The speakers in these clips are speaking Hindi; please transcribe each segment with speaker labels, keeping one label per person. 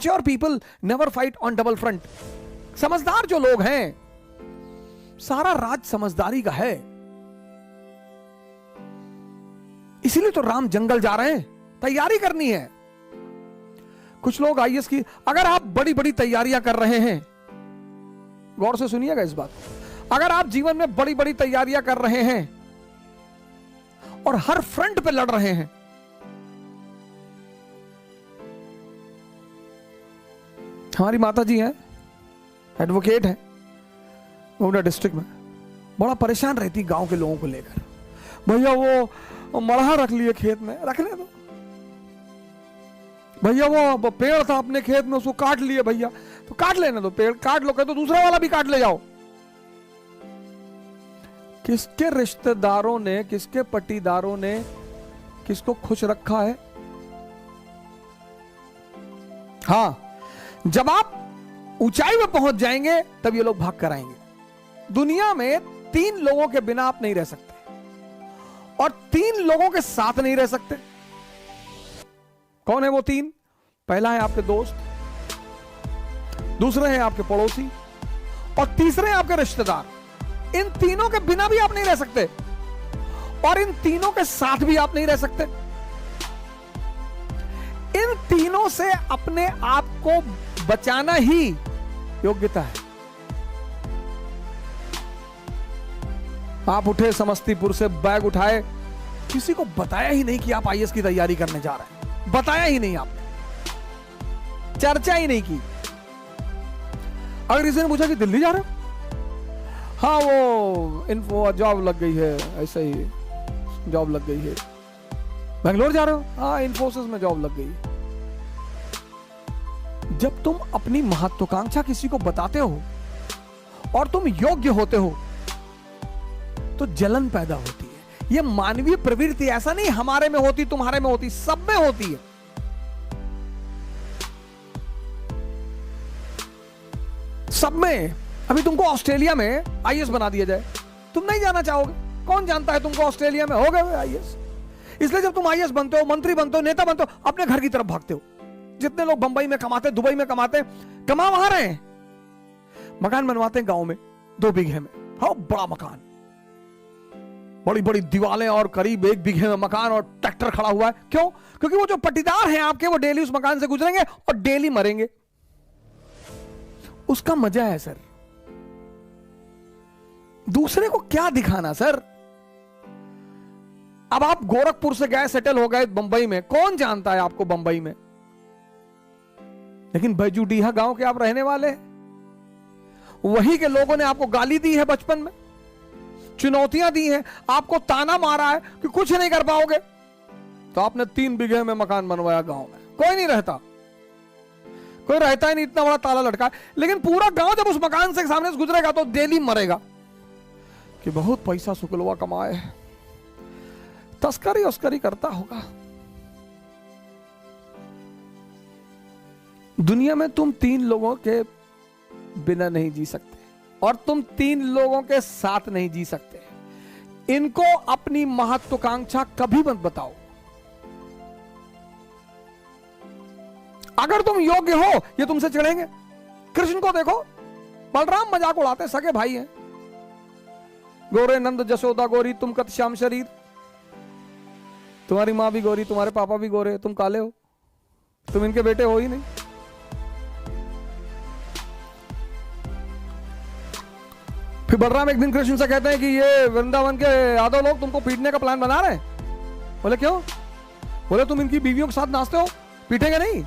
Speaker 1: Mature people never fight on double front. समझदार जो लोग हैं, सारा राज समझदारी का है। इसीलिए तो राम जंगल जा रहे हैं, तैयारी करनी है। कुछ लोग आईएएस की, अगर आप बड़ी बड़ी तैयारियां कर रहे हैं, गौर से सुनिएगा इस बात को, अगर आप जीवन में बड़ी बड़ी तैयारियां कर रहे हैं और हर फ्रंट पे लड़ रहे हैं, हमारी माता जी हैं, एडवोकेट हैं गोंडा डिस्ट्रिक्ट में, बड़ा परेशान रहती गांव के लोगों को लेकर। भैया वो मड़हा रख लिए खेत में, रखने दो भैया, वो पेड़ था अपने खेत में उसको काट लिए भैया, तो काट लेने दो, पेड़ काट लो, कहे तो दूसरा वाला भी काट ले जाओ। किसके रिश्तेदारों ने, किसके पट्टीदारों ने किसको खुश रखा है? हां, जब आप ऊंचाई में पहुंच जाएंगे तब ये लोग भाग कर आएंगे। दुनिया में 3 लोगों के बिना आप नहीं रह सकते और 3 लोगों के साथ नहीं रह सकते। कौन है वो 3? पहला है आपके दोस्त, दूसरे हैं आपके पड़ोसी और तीसरे हैं आपके रिश्तेदार। इन तीनों के बिना भी आप नहीं रह सकते और इन तीनों के साथ भी आप नहीं रह सकते। इन तीनों से अपने आप को बचाना ही योग्यता है। आप उठे समस्तीपुर से, बैग उठाए, किसी को बताया ही नहीं कि आप आईएएस की तैयारी करने जा रहे हैं, बताया ही नहीं, आपने चर्चा ही नहीं की। अगर किसी ने पूछा कि दिल्ली जा रहे हो, हाँ वो इन्फो जॉब लग गई है, ऐसा ही जॉब लग गई है। बेंगलोर जा रहे हो, हाँ इन्फोसिस में जॉब लग गई। जब तुम अपनी महत्वाकांक्षा किसी को बताते हो और तुम योग्य होते हो तो जलन पैदा होती है। यह मानवीय प्रवृत्ति, ऐसा नहीं हमारे में होती, तुम्हारे में होती, सब में होती है। सब में। अभी तुमको ऑस्ट्रेलिया में आईएएस बना दिया जाए, तुम नहीं जाना चाहोगे। कौन जानता है तुमको ऑस्ट्रेलिया में हो गए आईएएस। इसलिए जब तुम आईएएस बनते हो, मंत्री बनते हो, नेता बनते हो, अपने घर की तरफ भागते हो। जितने लोग बंबई में कमाते, दुबई में कमाते, कमा वहां रहे हैं, मकान बनवाते हैं गांव में 2 बीघे में, हाँ बड़ा मकान, बड़ी बड़ी दीवारें और करीब 1 बीघे में मकान और ट्रैक्टर खड़ा हुआ है। क्यों? क्योंकि वो जो पट्टीदार हैं आपके, वो डेली उस मकान से गुजरेंगे और डेली मरेंगे। उसका मजा है सर। दूसरे को क्या दिखाना सर। अब आप गोरखपुर से गए, सेटल हो गए बंबई में, कौन जानता है आपको बंबई में, लेकिन बैजूडीहा गांव के आप रहने वाले हैं। वहीं के लोगों ने आपको गाली दी है बचपन में, चुनौतियां दी हैं, आपको ताना मारा है कि कुछ नहीं कर पाओगे, तो आपने 3 बीघे में मकान बनवाया गांव में। कोई नहीं रहता, कोई रहता ही नहीं, इतना बड़ा ताला लटका है। लेकिन पूरा गांव जब उस मकान से सामने से गुजरेगा तो डेली मरेगा कि बहुत पैसा शुक्लवा कमाए, तस्करी उस्करी करता होगा। दुनिया में तुम 3 लोगों के बिना नहीं जी सकते और तुम 3 लोगों के साथ नहीं जी सकते। इनको अपनी महत्वाकांक्षा कभी मत बताओ। अगर तुम योग्य हो, ये तुमसे चिढ़ेंगे। कृष्ण को देखो, बलराम मजाक उड़ाते, सगे भाई हैं। गोरे नंद जसोदा गोरी, तुम कत श्याम शरीर। तुम्हारी मां भी गोरी, तुम्हारे पापा भी गोरे, तुम काले हो, तुम इनके बेटे हो ही नहीं। फिर बलराम एक दिन कृष्ण से कहते हैं कि ये वृंदावन के यादव लोग तुमको पीटने का प्लान बना रहे हैं। बोले क्यों? बोले तुम इनकी बीवियों के साथ नाचते हो, पीटेंगे नहीं?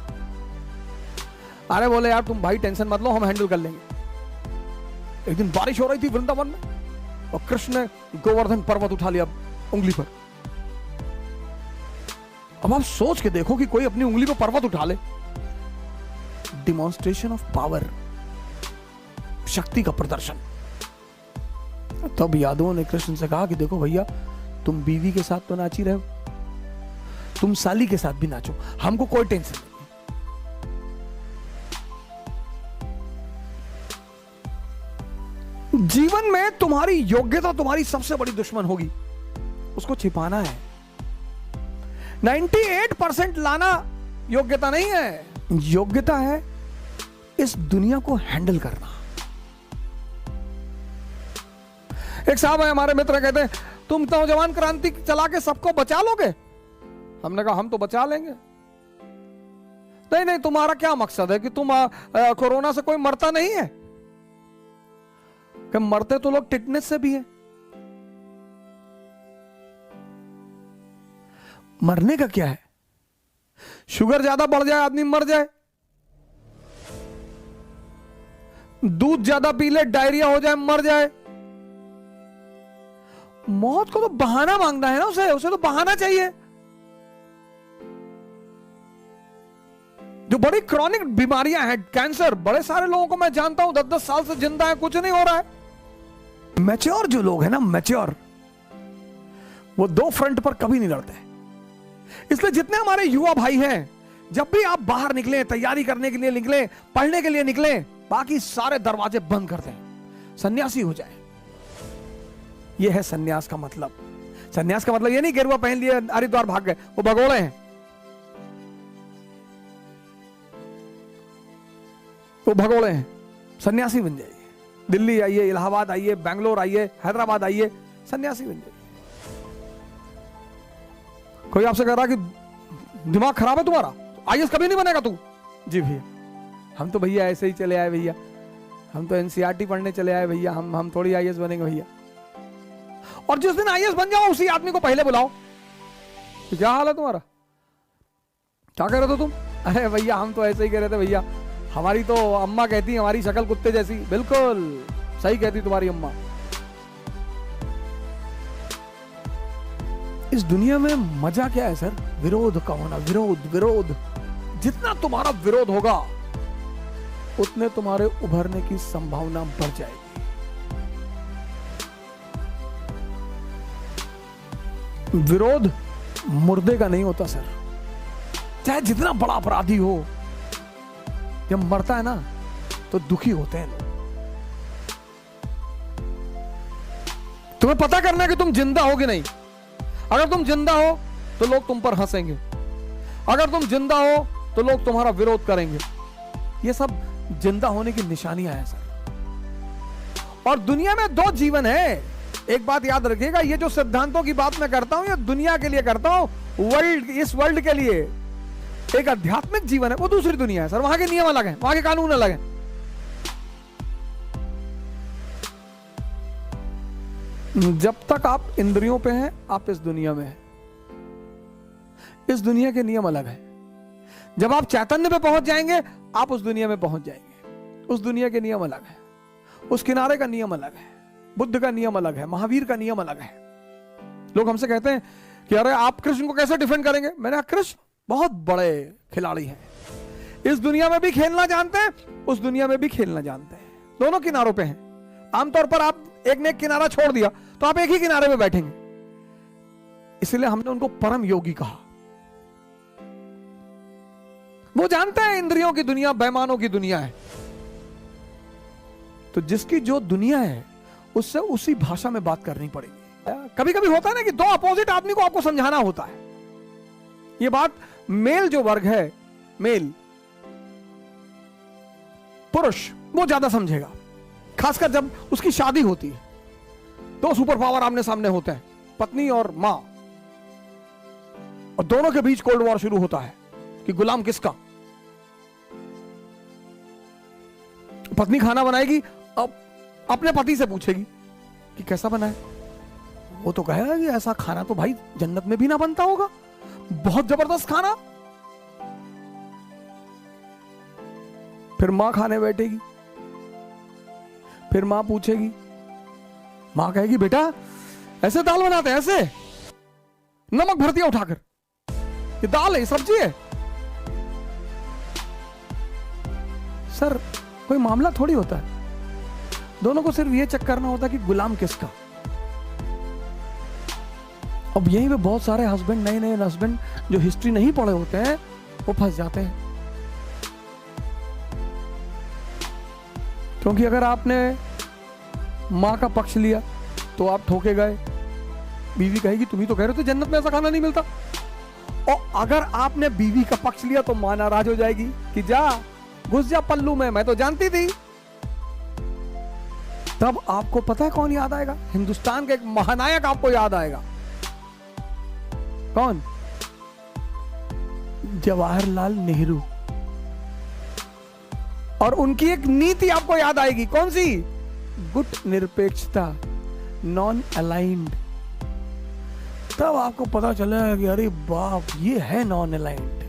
Speaker 1: अरे बोले यार तुम भाई टेंशन मत लो, हम हैंडल कर लेंगे। एक दिन बारिश हो रही थी वृंदावन में और कृष्ण ने गोवर्धन पर्वत उठा लिया उंगली पर। अब आप सोच के देखो कि कोई अपनी उंगली पर पर्वत उठा ले। डिमॉन्स्ट्रेशन ऑफ पावर, शक्ति का प्रदर्शन। तब यादवों ने कृष्ण से कहा कि देखो भैया, तुम बीवी के साथ तो नाची रहे हो, तुम साली के साथ भी नाचो, हमको कोई टेंशन नहीं। जीवन में तुम्हारी योग्यता तुम्हारी सबसे बड़ी दुश्मन होगी, उसको छिपाना है। 98% लाना योग्यता नहीं है। योग्यता है इस दुनिया को हैंडल करना। एक साहब है हमारे मित्र, कहते हैं तुम नौजवान क्रांति चला के सबको बचा लोगे। हमने कहा हम तो बचा लेंगे। नहीं नहीं, तुम्हारा क्या मकसद है कि तुम कोरोना से कोई मरता नहीं है? कि मरते तो लोग टिटनेस से भी हैं। मरने का क्या है? शुगर ज्यादा बढ़ जाए आदमी मर जाए, दूध ज्यादा पी ले डायरिया हो जाए मर जाए। मौत को तो बहाना मांगना है ना, उसे तो बहाना चाहिए। जो बड़ी क्रॉनिक बीमारियां हैं, कैंसर, बड़े सारे लोगों को मैं जानता हूं 10-10 साल से जिंदा है, कुछ नहीं हो रहा है। मैच्योर जो लोग हैं ना, मैच्योर, वो दो फ्रंट पर कभी नहीं लड़ते। इसलिए जितने हमारे युवा भाई हैं, जब भी आप बाहर निकले, तैयारी करने के लिए निकले, पढ़ने के लिए निकले, बाकी सारे दरवाजे बंद कर दें, सन्यासी हो जाए। यह है सन्यास का मतलब। सन्यास का मतलब यह नहीं गेरुआ पहन लिए हरिद्वार भाग गए, वो भगोड़े हैं, वो भगोड़े हैं। सन्यासी बन जाइए। दिल्ली आइए, इलाहाबाद आइए, बेंगलोर आइए, हैदराबाद आइए, सन्यासी बन जाइए। कोई आपसे कह रहा कि दिमाग खराब है तुम्हारा, आईएएस कभी नहीं बनेगा तू। जी भैया, हम तो भैया ऐसे ही चले आए भैया, हम तो एनसीईआरटी पढ़ने चले आए भैया, हम थोड़ी आईएएस बनेंगे भैया। और जिस दिन आईएएस बन जाओ उसी आदमी को पहले बुलाओ, तो क्या हाल है तुम्हारा, क्या कह रहे थे तुम? अरे भैया हम तो ऐसे ही कह रहे थे भैया, हमारी तो अम्मा कहती हमारी शक्ल कुत्ते जैसी। बिल्कुल सही कहती तुम्हारी अम्मा। इस दुनिया में मजा क्या है सर? विरोध का होना। विरोध विरोध, जितना तुम्हारा विरोध होगा उतने तुम्हारे उभरने की संभावना बढ़ जाएगी। विरोध मुर्दे का नहीं होता सर, चाहे जितना बड़ा अपराधी हो, जब मरता है ना तो दुखी होते हैं लोग। तुम्हें पता करना है कि तुम जिंदा हो कि नहीं। अगर तुम जिंदा हो तो लोग तुम पर हंसेंगे, अगर तुम जिंदा हो तो लोग तुम्हारा विरोध करेंगे। ये सब जिंदा होने की निशानियां हैं सर। और दुनिया में दो जीवन है। एक बात याद रखिएगा, ये जो सिद्धांतों की बात मैं करता हूं ये दुनिया के लिए करता हूं, वर्ल्ड, इस वर्ल्ड के लिए। एक आध्यात्मिक जीवन है, वो दूसरी दुनिया है सर, वहां के नियम अलग हैं, वहां के कानून अलग हैं। जब तक आप इंद्रियों पे हैं आप इस दुनिया में हैं। इस दुनिया के नियम अलग हैं। जब आप चैतन्य पे पहुंच जाएंगे आप उस दुनिया में पहुंच जाएंगे। उस दुनिया के नियम अलग है, उस किनारे का नियम अलग है, बुद्ध का नियम अलग है, महावीर का नियम अलग है। लोग हमसे कहते हैं कि अरे आप कृष्ण को कैसे डिफेंड करेंगे? मैंने कहा कृष्ण बहुत बड़े खिलाड़ी हैं, इस दुनिया में भी खेलना जानते हैं, उस दुनिया में भी खेलना जानते हैं, दोनों किनारों पे हैं। आमतौर पर आप एक ने एक किनारा छोड़ दिया तो आप एक ही किनारे पे बैठेंगे, इसलिए हमने उनको परम योगी कहा। वो जानते हैं इंद्रियों की दुनिया बेईमानों की दुनिया है, तो जिसकी जो दुनिया है उससे उसी भाषा में बात करनी पड़ेगी। कभी कभी होता है ना कि दो अपोजिट आदमी को आपको समझाना होता है। ये बात मेल जो वर्ग है, मेल पुरुष, वो ज्यादा समझेगा, खासकर जब उसकी शादी होती है। दो सुपर पावर आमने सामने होते हैं, पत्नी और मां, और दोनों के बीच कोल्ड वॉर शुरू होता है कि गुलाम किसका। पत्नी खाना बनाएगी, अब अपने पति से पूछेगी कि कैसा बना है। वो तो कहेगा कि ऐसा खाना तो भाई जन्नत में भी ना बनता होगा, बहुत जबरदस्त खाना। फिर मां खाने बैठेगी, फिर मां पूछेगी, मां कहेगी बेटा ऐसे दाल बनाते हैं, ऐसे नमक भर दिया उठाकर, ये दाल है, सब्जी है। सर कोई मामला थोड़ी होता है, दोनों को सिर्फ ये चेक करना होता है कि गुलाम किसका। अब यहीं पे बहुत सारे हस्बैंड, नए नए हस्बैंड जो हिस्ट्री नहीं पढ़े होते हैं, वो फंस जाते हैं। क्योंकि अगर आपने मां का पक्ष लिया तो आप ठोके गए। बीवी कहेगी तुम ही तो कह रहे थे जन्नत में ऐसा खाना नहीं मिलता, और अगर आपने बीवी का पक्ष लिया तो मां नाराज हो जाएगी कि जा घुस जा पल्लू में, मैं तो जानती थी। तब आपको पता है कौन याद आएगा? हिंदुस्तान का एक महानायक आपको याद आएगा। कौन? जवाहरलाल नेहरू। और उनकी एक नीति आपको याद आएगी, कौन सी? गुट निरपेक्षता, नॉन अलाइंड। तब आपको पता चलेगा कि अरे बाप, ये है नॉन अलाइंड।